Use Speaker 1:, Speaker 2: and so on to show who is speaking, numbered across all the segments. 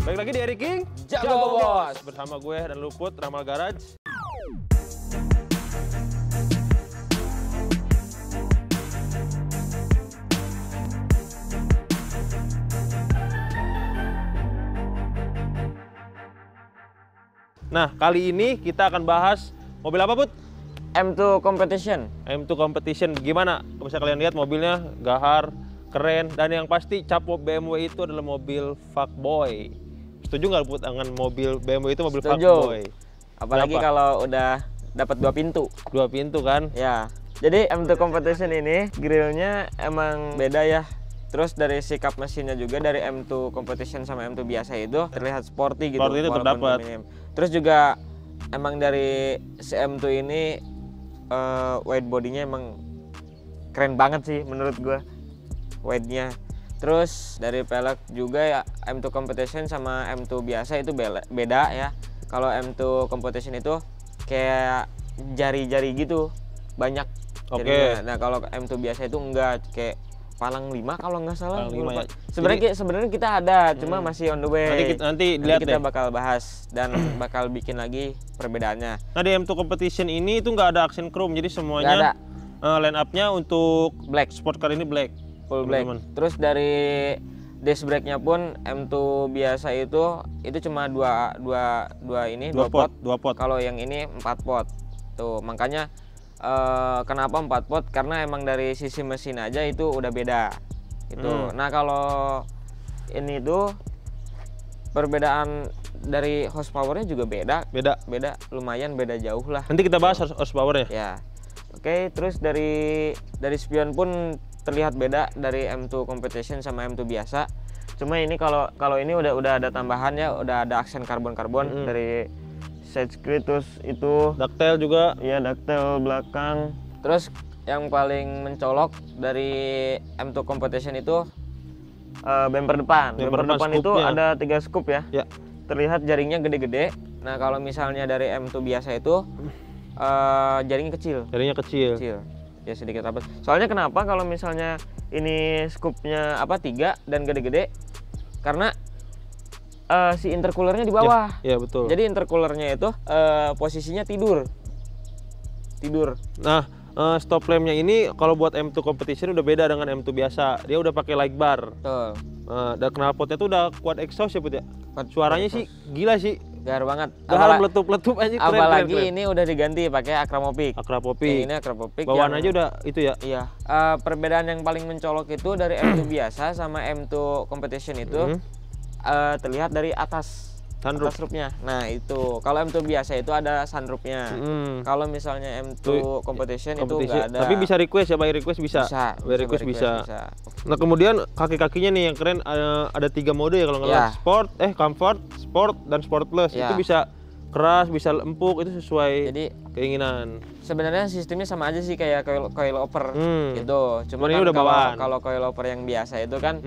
Speaker 1: Balik lagi di Eric King
Speaker 2: Jago Bos.
Speaker 1: bersama gue dan Luput Ramal Garage. Nah, kali ini kita akan bahas mobil apa, Put?
Speaker 2: M2 Competition.
Speaker 1: M2 Competition. Gimana? Bisa kalian lihat mobilnya gahar, keren, dan yang pasti cap BMW itu adalah mobil fuckboy. Setuju nggak, Put, dengan mobil BMW itu mobil
Speaker 2: Setuju.
Speaker 1: fuckboy?
Speaker 2: Apalagi
Speaker 1: Kenapa?
Speaker 2: kalau udah dapat 2 pintu.
Speaker 1: 2 pintu kan?
Speaker 2: Ya. Jadi M2 Competition ini grillnya emang beda ya. Terus dari sikap mesinnya juga dari M2 Competition sama M2 biasa itu terlihat sporty gitu.
Speaker 1: Sporty itu
Speaker 2: walaupun
Speaker 1: terdapat.
Speaker 2: feminim. Terus juga emang dari si M2 ini wide bodinya emang keren banget sih menurut gua. Wide-nya. Terus dari pelek juga ya M2 Competition sama M2 biasa itu beda ya. Kalau M2 Competition itu kayak jari-jari gitu, banyak.
Speaker 1: Oke.
Speaker 2: Jarinya. Nah, kalau M2 biasa itu enggak, kayak palang 5 kalau nggak salah.
Speaker 1: Palang 5 ya.
Speaker 2: Sebenarnya kita ada, cuma masih on the way.
Speaker 1: Nanti lihat
Speaker 2: kita
Speaker 1: deh.
Speaker 2: bakal bahas dan bakal bikin lagi perbedaannya.
Speaker 1: Nah, di M2 Competition ini itu nggak ada aksen chrome, jadi
Speaker 2: Nggak
Speaker 1: semuanya line up-nya untuk
Speaker 2: Black,
Speaker 1: sport car ini black.
Speaker 2: full black.
Speaker 1: Teman-teman.
Speaker 2: Terus dari disc brake-nya pun M2 biasa itu cuma dua pot.
Speaker 1: 2 pot.
Speaker 2: Kalau yang ini 4 pot. Tuh, makanya kenapa 4 pot? Karena emang dari sisi mesin aja itu udah beda. Gitu. Nah, kalau ini tuh perbedaan dari horsepower-nya juga beda. Lumayan beda jauh lah.
Speaker 1: Nanti kita bahas horsepower-nya.
Speaker 2: Ya. Oke, terus dari spion pun terlihat beda dari M2 Competition sama M2 biasa. Cuma ini kalau ini udah ada tambahan ya, udah ada aksen karbon dari side skirt, terus itu
Speaker 1: Ductile juga.
Speaker 2: ya ductile belakang. Terus yang paling mencolok dari M2 Competition itu bumper depan. Bumper depan itu
Speaker 1: scoopnya.
Speaker 2: ada 3 scoop ya.
Speaker 1: Ya.
Speaker 2: Terlihat jaringnya gede-gede. Nah, kalau misalnya dari M2 biasa itu jaringnya kecil.
Speaker 1: Jarinya kecil.
Speaker 2: Ya sedikit rapat. Soalnya kenapa kalau misalnya ini scoopnya 3 dan gede-gede? Karena si intercoolernya di bawah.
Speaker 1: Ya, betul.
Speaker 2: Jadi intercoolernya itu posisinya tidur.
Speaker 1: Nah, stop lampnya ini kalau buat M2 Competition udah beda dengan M2 biasa. Dia udah pakai light bar.
Speaker 2: Betul.
Speaker 1: Dan knalpotnya tuh udah quad exhaust ya, Put ya.
Speaker 2: Quad
Speaker 1: Suaranya
Speaker 2: exhaust.
Speaker 1: sih gila sih.
Speaker 2: Gahar banget.
Speaker 1: Gahar meletup-letup aja, keren.
Speaker 2: Apalagi ini udah diganti pakai Akramovic.
Speaker 1: Akrapovic.
Speaker 2: Ini Akramovic.
Speaker 1: Bawaan aja udah itu ya.
Speaker 2: Iya. Perbedaan yang paling mencolok itu dari M2 biasa sama M2 Competition itu terlihat dari atas
Speaker 1: Sunroof.
Speaker 2: roofnya. Nah, itu kalau M2 biasa itu ada sunroofnya. Kalau misalnya M2 Competition itu nggak ada.
Speaker 1: Tapi bisa request ya, by request bisa. By request bisa. Nah, kemudian kaki-kakinya nih yang keren, ada 3 mode ya kalau nggak salah.
Speaker 2: Ya.
Speaker 1: Sport, comfort, sport, dan sport plus.
Speaker 2: Ya.
Speaker 1: Itu bisa keras, bisa empuk, itu sesuai
Speaker 2: Jadi
Speaker 1: keinginan.
Speaker 2: sebenarnya sistemnya sama aja sih kayak coilover gitu. Cuma
Speaker 1: Cuman ini
Speaker 2: kan
Speaker 1: udah bawaan.
Speaker 2: kalau coilover yang biasa itu kan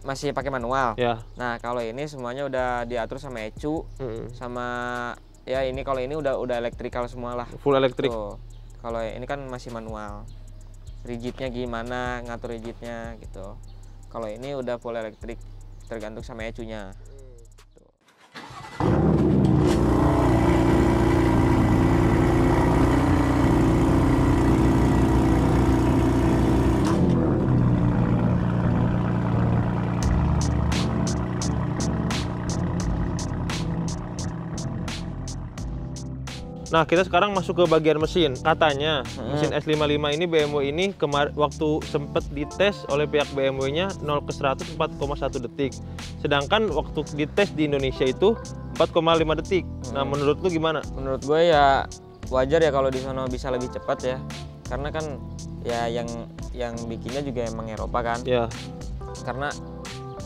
Speaker 2: masih pakai manual.
Speaker 1: Ya.
Speaker 2: Nah, kalau ini semuanya udah diatur sama ECU sama ya ini kalau ini udah elektrikal semua lah.
Speaker 1: Full elektrik.
Speaker 2: Tuh. Kalau ini kan masih manual. Rigidnya gimana, ngatur rigidnya gitu. Kalau ini udah full elektrik, tergantung sama ECU-nya.
Speaker 1: Nah, kita sekarang masuk ke bagian mesin. Katanya mesin S55 ini BMW ini waktu sempet dites oleh pihak BMW-nya 0 ke 100 4,1 detik. Sedangkan waktu dites di Indonesia itu 4,5 detik. Nah, menurut lu gimana?
Speaker 2: Menurut gue ya wajar ya kalau di sana bisa lebih cepat ya. Karena kan ya yang bikinnya juga emang Eropa kan.
Speaker 1: Ya.
Speaker 2: Karena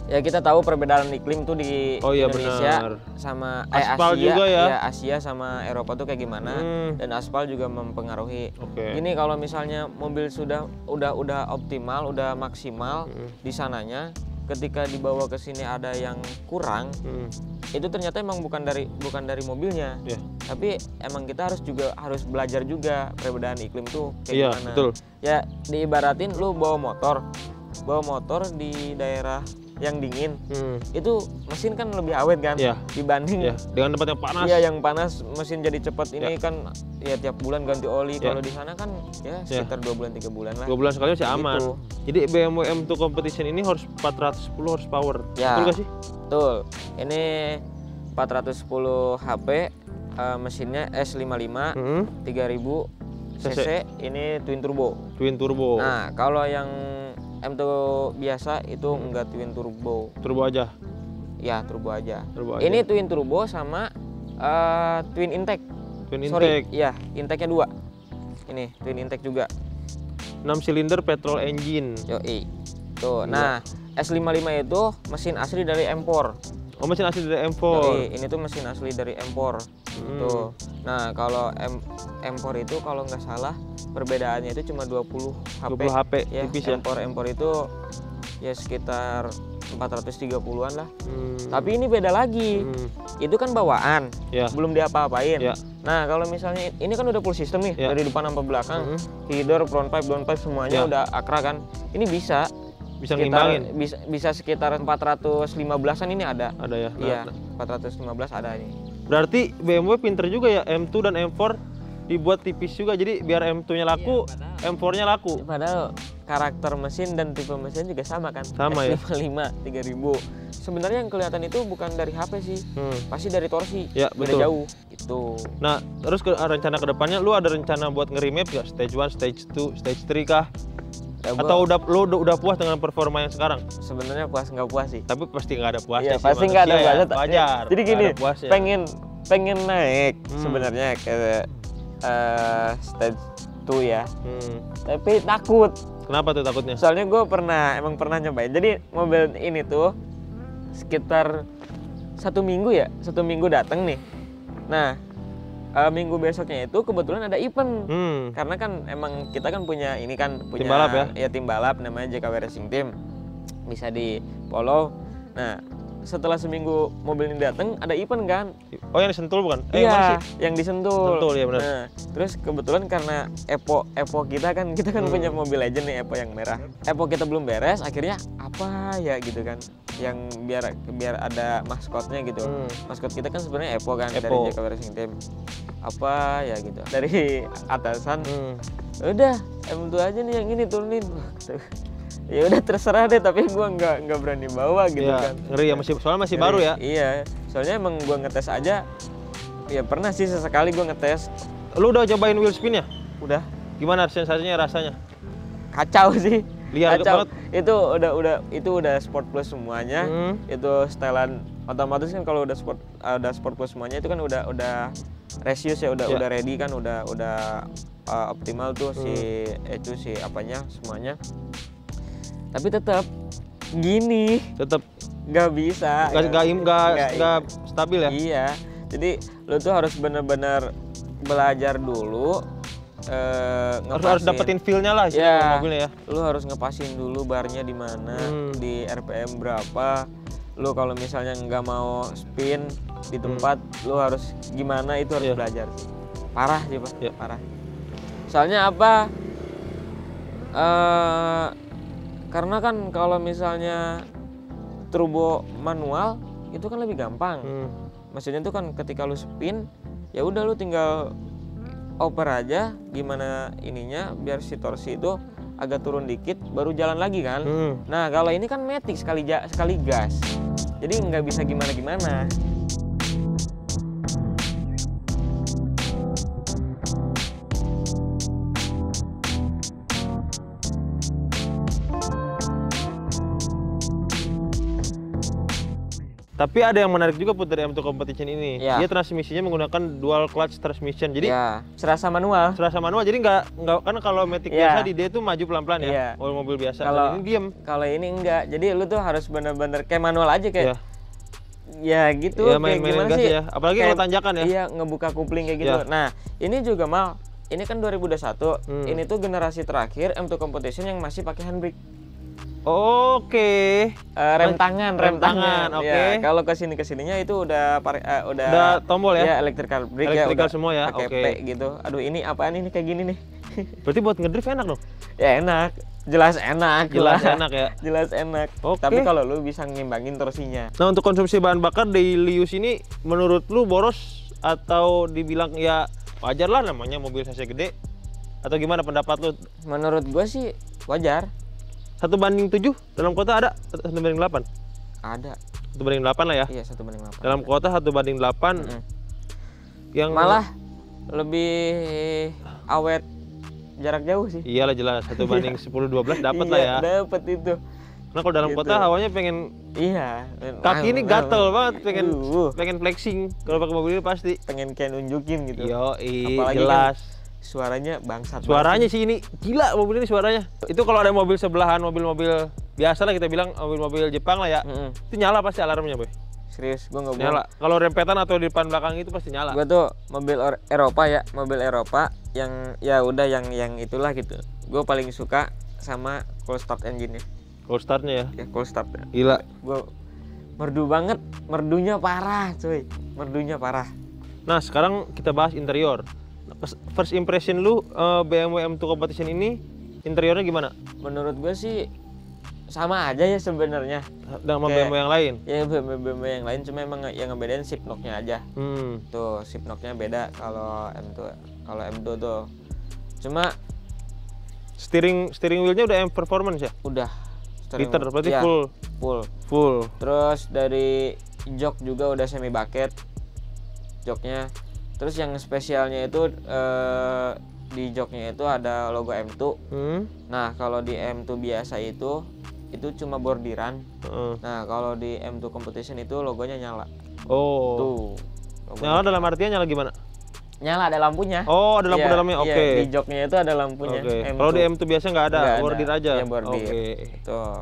Speaker 2: ya kita tahu perbedaan iklim tuh di Indonesia
Speaker 1: benar.
Speaker 2: sama
Speaker 1: Aspal
Speaker 2: Asia
Speaker 1: juga ya.
Speaker 2: Asia sama Eropa tuh kayak gimana dan aspal juga mempengaruhi.
Speaker 1: Oke.
Speaker 2: Ini kalau misalnya mobil sudah udah optimal, udah maksimal di sananya, ketika dibawa ke sini ada yang kurang, itu ternyata emang bukan dari mobilnya. Tapi emang kita harus belajar juga perbedaan iklim tuh kayak gimana.
Speaker 1: Betul.
Speaker 2: Ya diibaratin lu bawa motor di daerah yang dingin, itu mesin kan lebih awet kan dibanding
Speaker 1: dengan tempat yang panas.
Speaker 2: Iya, yang panas mesin jadi cepat. Ini kan ya tiap bulan ganti oli. Kalau di sana kan ya sekitar 2 bulan 3 bulan lah.
Speaker 1: 2 bulan sekali masih aman. Jadi BMW M2 Competition ini harus 410 horsepower. Betul gak sih?
Speaker 2: Betul. Ini 410 HP, mesinnya S55, 3000 cc. Ini twin turbo.
Speaker 1: Twin turbo.
Speaker 2: Nah, kalau yang M2 biasa itu enggak twin turbo.
Speaker 1: Turbo aja.
Speaker 2: Ya, turbo aja. Ini twin turbo sama twin intake.
Speaker 1: Twin intake.
Speaker 2: Iya, intake-nya 2. Ini twin intake juga.
Speaker 1: 6 silinder petrol engine.
Speaker 2: Yoi. Tuh. Nah, S55 itu mesin asli dari M4.
Speaker 1: Oh, mesin asli dari M4.
Speaker 2: Yoi, ini tuh mesin asli dari M4. Tuh. Nah, kalau M4 itu kalau nggak salah perbedaannya itu cuma 20 HP.
Speaker 1: 20 HP
Speaker 2: ya,
Speaker 1: tipis ya.
Speaker 2: M4 itu ya sekitar 430-an lah. Tapi ini beda lagi. Itu kan bawaan. Belum diapa-apain. Nah, kalau misalnya ini kan udah full system nih, dari depan sampai belakang. Header, front pipe, down pipe semuanya udah akra kan. Ini bisa
Speaker 1: ngimbangin.
Speaker 2: Bisa sekitar 415-an ini ada.
Speaker 1: Ada ya.
Speaker 2: Iya, 415 ada ini.
Speaker 1: Berarti BMW pinter juga ya, M2 dan M4 dibuat tipis juga, jadi biar M2-nya laku, M4-nya laku.
Speaker 2: Padahal karakter mesin dan tipe mesin juga sama kan?
Speaker 1: Sama
Speaker 2: S55 3000. Sebenarnya yang kelihatan itu bukan dari HP sih, pasti dari torsi.
Speaker 1: Ya,
Speaker 2: beda
Speaker 1: betul.
Speaker 2: Jauh. Itu.
Speaker 1: Nah, terus rencana kedepannya, lu ada rencana buat nge-remap ya? Stage 1, Stage 2, Stage 3 kah? Ya, atau udah puas dengan performa yang sekarang?
Speaker 2: Sebenarnya puas nggak puas sih.
Speaker 1: Tapi pasti nggak ada puasnya sih.
Speaker 2: Pasti nggak ada puasnya.
Speaker 1: Wajar.
Speaker 2: Jadi gini, pengen naik sebenarnya ke stage 2 ya. Tapi takut.
Speaker 1: Kenapa tuh takutnya?
Speaker 2: Soalnya gue emang pernah nyobain. Jadi mobil ini tuh sekitar 1 minggu datang nih. Nah, minggu besoknya itu kebetulan ada event. Karena kan emang kita kan punya tim balap ya? Tim balap namanya JKW Racing Team. Bisa di follow. Nah, setelah seminggu mobil ini datang ada event kan.
Speaker 1: Oh, yang disentul bukan?
Speaker 2: Iya, yang disentul.
Speaker 1: Sentul ya benar.
Speaker 2: Nah, terus kebetulan karena Evo kita kan punya mobil legend nih, Evo yang merah. Evo kita belum beres, akhirnya apa ya gitu kan, yang biar ada maskotnya gitu. Maskot kita kan sebenarnya Evo kan, dari JKW Racing Team. Apa ya gitu. Dari atasan, udah M2 aja nih yang ini turunin. Ya udah terserah deh, tapi gua nggak berani bawa gitu kan.
Speaker 1: Ngeri ya, soalnya masih baru ya.
Speaker 2: Iya, soalnya emang gua ngetes aja. Ya pernah sih sesekali gua ngetes.
Speaker 1: Lu udah cobain wheel spin-nya?
Speaker 2: Udah.
Speaker 1: Gimana sensasinya, rasanya?
Speaker 2: Kacau sih.
Speaker 1: Liar banget.
Speaker 2: Itu udah sport plus semuanya. Itu setelan otomatis kan, kalau udah sport plus semuanya itu kan udah resius ya, udah ready kan, udah optimal tuh si apanya semuanya. Tapi tetap gini, nggak bisa,
Speaker 1: nggak stabil ya.
Speaker 2: Iya, jadi lo tuh harus bener-bener belajar dulu,
Speaker 1: harus dapetin feel-nya lah mobilnya ya.
Speaker 2: Lo harus ngepasin dulu barnya di mana, di RPM berapa. Lo kalau misalnya nggak mau spin di tempat, lo harus gimana, itu harus belajar. Parah sih Pak, parah. Soalnya apa? Karena kan kalau misalnya turbo manual itu kan lebih gampang. Maksudnya itu kan ketika lu spin, ya udah lu tinggal oper aja gimana ininya biar si torsi itu agak turun dikit baru jalan lagi kan. Nah, kalau ini kan matic sekali gas. Jadi nggak bisa gimana-gimana.
Speaker 1: Tapi ada yang menarik juga Put dari M2 Competition ini. Dia transmisinya menggunakan dual clutch transmission. Jadi
Speaker 2: serasa manual.
Speaker 1: Jadi nggak kan kalau Matic biasa dia tuh maju pelan-pelan ya. Mobil biasa. Kalau ini diem.
Speaker 2: Kalau ini enggak. Jadi lu tuh harus bener-bener kayak manual aja kayak. Ya gitu.
Speaker 1: Ya, main gas sih? Ya. Apalagi kalau tanjakan ya.
Speaker 2: Iya, ngebuka kupling kayak gitu. Nah, ini juga Mal. Ini kan 2021. Ini tuh generasi terakhir M2 Competition yang masih pakai handbrake.
Speaker 1: Oke.
Speaker 2: Rem tangan.
Speaker 1: Oke.
Speaker 2: Ya, kalau kesininya itu udah
Speaker 1: tombol ya.
Speaker 2: Ya, electrical brake
Speaker 1: electrical semua ya.
Speaker 2: Pakai P gitu. Aduh, ini apaan ini kayak gini nih.
Speaker 1: Berarti buat ngedrift enak dong?
Speaker 2: Ya enak. jelas enak.
Speaker 1: Jelas
Speaker 2: lah.
Speaker 1: enak ya.
Speaker 2: Jelas enak.
Speaker 1: Oke.
Speaker 2: Tapi kalau lu bisa ngimbangin torsinya.
Speaker 1: Nah, untuk konsumsi bahan bakar daily use ini menurut lu boros atau dibilang ya wajar lah, namanya mobil cc gede, atau gimana pendapat lu?
Speaker 2: Menurut gua sih wajar.
Speaker 1: 1:7 dalam kota ada 1:8?
Speaker 2: Ada.
Speaker 1: 1:8 lah ya.
Speaker 2: Iya, 1/8.
Speaker 1: Dalam kota 1:8. Yang
Speaker 2: malah lebih awet jarak jauh sih.
Speaker 1: Iyalah jelas 1:10-12 dapat lah ya.
Speaker 2: Dapat itu.
Speaker 1: Nah, kalau dalam
Speaker 2: Gitu.
Speaker 1: kota hawanya pengen,
Speaker 2: Iya.
Speaker 1: kaki ini gatel banget,
Speaker 2: Aduh.
Speaker 1: pengen flexing kalau pakai mobil ini pasti.
Speaker 2: Pengen kayak nunjukin gitu.
Speaker 1: Yo,
Speaker 2: Apalagi
Speaker 1: jelas.
Speaker 2: Suaranya bangsat.
Speaker 1: Suaranya sih ini gila mobil ini suaranya. Itu kalau ada mobil sebelahan, mobil-mobil biasa lah kita bilang, mobil-mobil Jepang lah ya. Itu nyala pasti alarmnya, Boy.
Speaker 2: Serius, gua nggak bohong.
Speaker 1: Nyala. Kalau rempetan atau di depan belakang itu pasti nyala.
Speaker 2: Gua tuh mobil Eropa ya, mobil Eropa yang ya udah yang itulah gitu. Gua paling suka sama cold start engine-nya.
Speaker 1: Cold startnya ya.
Speaker 2: Ya cold start. Ya.
Speaker 1: Gila.
Speaker 2: Gua merdu banget, merdunya parah, cuy. Merdunya parah.
Speaker 1: Nah, sekarang kita bahas interior. First impression lu BMW M2 Competition ini interiornya gimana?
Speaker 2: Menurut gue sih sama aja ya sebenarnya.
Speaker 1: Dengan
Speaker 2: Kayak-
Speaker 1: BMW yang lain?
Speaker 2: Ya BMW yang lain, cuma emang yang ngebedain sip knocknya aja. Tuh sip knocknya beda kalau M2 tuh. Cuma
Speaker 1: Steering wheelnya udah M performance ya?
Speaker 2: udah
Speaker 1: Liter berarti
Speaker 2: ya,
Speaker 1: full.
Speaker 2: full. Terus dari jok juga udah semi bucket joknya. Terus yang spesialnya itu di joknya itu ada logo M2. Nah, kalau di M2 biasa itu cuma bordiran. Nah, kalau di M2 Competition itu logonya nyala.
Speaker 1: Oh.
Speaker 2: Tuh. logonya.
Speaker 1: Nyala dalam artian nyala gimana?
Speaker 2: Nyala, ada lampunya.
Speaker 1: Oh, ada lampu
Speaker 2: Iya,
Speaker 1: dalamnya. Oke.
Speaker 2: iya, di joknya itu ada lampunya.
Speaker 1: Oke.
Speaker 2: M2.
Speaker 1: Kalau di M2 biasa nggak ada,
Speaker 2: Nggak ada.
Speaker 1: bordir aja.
Speaker 2: Iya, bordir.
Speaker 1: Oke.
Speaker 2: Tuh.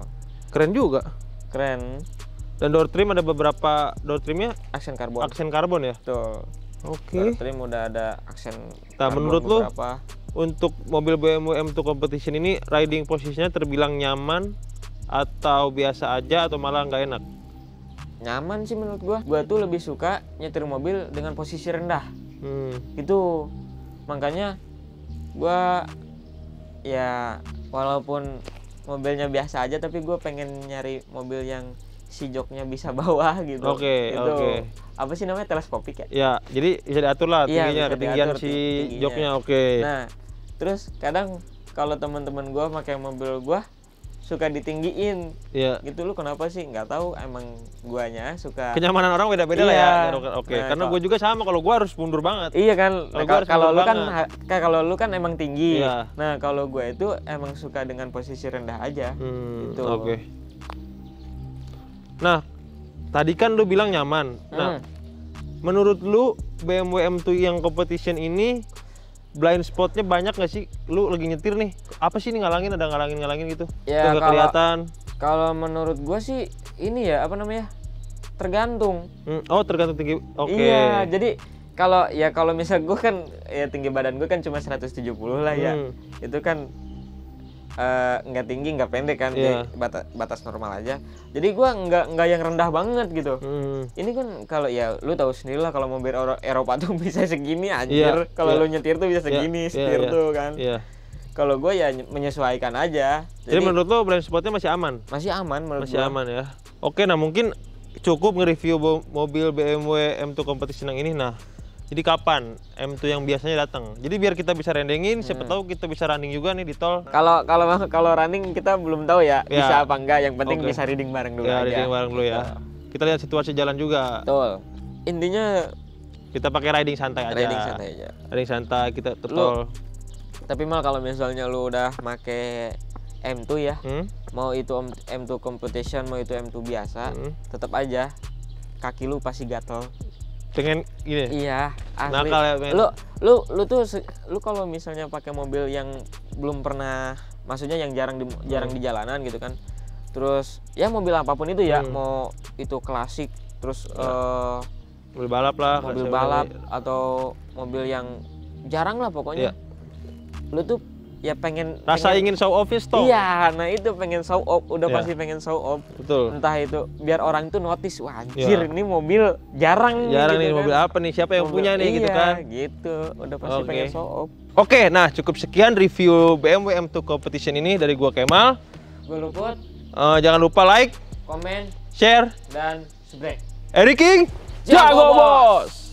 Speaker 1: Keren juga.
Speaker 2: Keren.
Speaker 1: Dan door trim ada beberapa door trimnya
Speaker 2: Aksen karbon.
Speaker 1: aksen karbon ya.
Speaker 2: Tuh.
Speaker 1: Oke.
Speaker 2: Door trim udah ada aksen
Speaker 1: Nah,
Speaker 2: karbon
Speaker 1: menurut lu
Speaker 2: beberapa.
Speaker 1: untuk mobil BMW M2 Competition ini riding posisinya terbilang nyaman atau biasa aja atau malah nggak enak?
Speaker 2: Nyaman sih menurut gua. Gua tuh lebih suka nyetir mobil dengan posisi rendah. Itu makanya gua ya walaupun mobilnya biasa aja tapi gua pengen nyari mobil yang si joknya bisa bawah gitu.
Speaker 1: Oke,
Speaker 2: Itu
Speaker 1: oke.
Speaker 2: apa sih namanya, teleskopik ya?
Speaker 1: Ya, jadi bisa diatur lah
Speaker 2: Iya,
Speaker 1: tingginya,
Speaker 2: bisa
Speaker 1: ketinggian
Speaker 2: diatur
Speaker 1: si
Speaker 2: tingginya.
Speaker 1: joknya. Oke.
Speaker 2: Nah, terus kadang kalau teman-teman gua pakai mobil gua suka ditinggiin
Speaker 1: Iya.
Speaker 2: gitu. Lu kenapa sih? Nggak tahu, emang guanya suka.
Speaker 1: Kenyamanan orang beda-beda lah
Speaker 2: Iya.
Speaker 1: ya. Oke,
Speaker 2: Nah,
Speaker 1: karena gue juga sama, kalau gue harus mundur banget.
Speaker 2: Iya kan,
Speaker 1: Kalau gua harus
Speaker 2: kalau
Speaker 1: mundur
Speaker 2: lu kan
Speaker 1: banget.
Speaker 2: kalau lu kan emang tinggi.
Speaker 1: Iya.
Speaker 2: Nah, kalau gue itu emang suka dengan posisi rendah aja. Gitu.
Speaker 1: Oke. Nah, tadi kan lu bilang nyaman. Nah, menurut lu BMW M2 yang Competition ini blind spotnya banyak nggak sih? Lu lagi nyetir nih, apa sih ini ngalangin, ada ngalangin gitu?
Speaker 2: Ya,
Speaker 1: Tuh nggak kelihatan.
Speaker 2: Kalau menurut gue sih ini ya apa namanya? Tergantung.
Speaker 1: Oh, tergantung tinggi. Oke.
Speaker 2: Iya, jadi kalau misal gue kan ya tinggi badan gue kan cuma 170 lah ya. Itu kan nggak tinggi nggak pendek kan,
Speaker 1: Iya.
Speaker 2: jadi batas normal aja. Jadi gue nggak yang rendah banget gitu. Ini kan kalau ya lu tahu sendiri lah, kalau mobil Eropa tuh bisa segini anjir.
Speaker 1: Iya,
Speaker 2: Kalau
Speaker 1: iya.
Speaker 2: lu nyetir tuh bisa segini, setir tuh kan.
Speaker 1: Iya.
Speaker 2: Kalau gue ya menyesuaikan aja.
Speaker 1: Jadi menurut lo blind spotnya masih aman?
Speaker 2: masih aman menurut
Speaker 1: Masih
Speaker 2: gua.
Speaker 1: aman ya. Oke, nah mungkin cukup nge-review mobil BMW M2 Competition yang ini. Nah, jadi kapan M2 yang biasanya datang? Jadi biar kita bisa rendengin, siapa tahu kita bisa running juga nih di tol.
Speaker 2: Kalau running kita belum tahu ya,
Speaker 1: Ya.
Speaker 2: bisa apa enggak. Yang penting
Speaker 1: Oke.
Speaker 2: bisa reading bareng dulu
Speaker 1: Ya,
Speaker 2: aja.
Speaker 1: riding bareng dulu ya. Kita lihat situasi jalan juga.
Speaker 2: Betul. Intinya
Speaker 1: Kita pakai riding santai aja.
Speaker 2: riding santai aja.
Speaker 1: Riding santai kita ke tol.
Speaker 2: Tapi mal kalau misalnya lu udah make M2 ya, mau itu M2 Competition, mau itu M2 biasa, tetap aja kaki lu pasti gatel.
Speaker 1: Dengan gini.
Speaker 2: Iya, asli.
Speaker 1: Nakal ya, men.
Speaker 2: Lu tuh lu kalau misalnya pakai mobil yang belum pernah, maksudnya yang jarang di jalanan gitu kan. Terus ya mobil apapun itu ya, mau itu klasik, terus
Speaker 1: Mobil balap lah.
Speaker 2: mobil
Speaker 1: kayak
Speaker 2: balap
Speaker 1: saya-
Speaker 2: atau mobil yang jarang lah pokoknya.
Speaker 1: Iya.
Speaker 2: Lu tuh ya pengen
Speaker 1: ingin show off toh.
Speaker 2: Iya, nah itu pengen show off, udah
Speaker 1: Iya.
Speaker 2: pasti pengen show off.
Speaker 1: Betul.
Speaker 2: Entah itu biar orang itu notice, wah anjir
Speaker 1: Iya.
Speaker 2: ini mobil jarang
Speaker 1: Jarang
Speaker 2: gitu
Speaker 1: nih
Speaker 2: kan.
Speaker 1: mobil apa nih, siapa yang punya nih gitu
Speaker 2: Iya,
Speaker 1: kan.
Speaker 2: gitu. Udah pasti
Speaker 1: Oke.
Speaker 2: pengen show off.
Speaker 1: Oke, nah cukup sekian review BMW M2 Competition ini dari gua Kemal.
Speaker 2: Gue Luput,
Speaker 1: Jangan lupa like,
Speaker 2: komen,
Speaker 1: share,
Speaker 2: dan subscribe.
Speaker 1: Eric King,
Speaker 2: Jago,
Speaker 1: jago
Speaker 2: Bos!
Speaker 1: bos!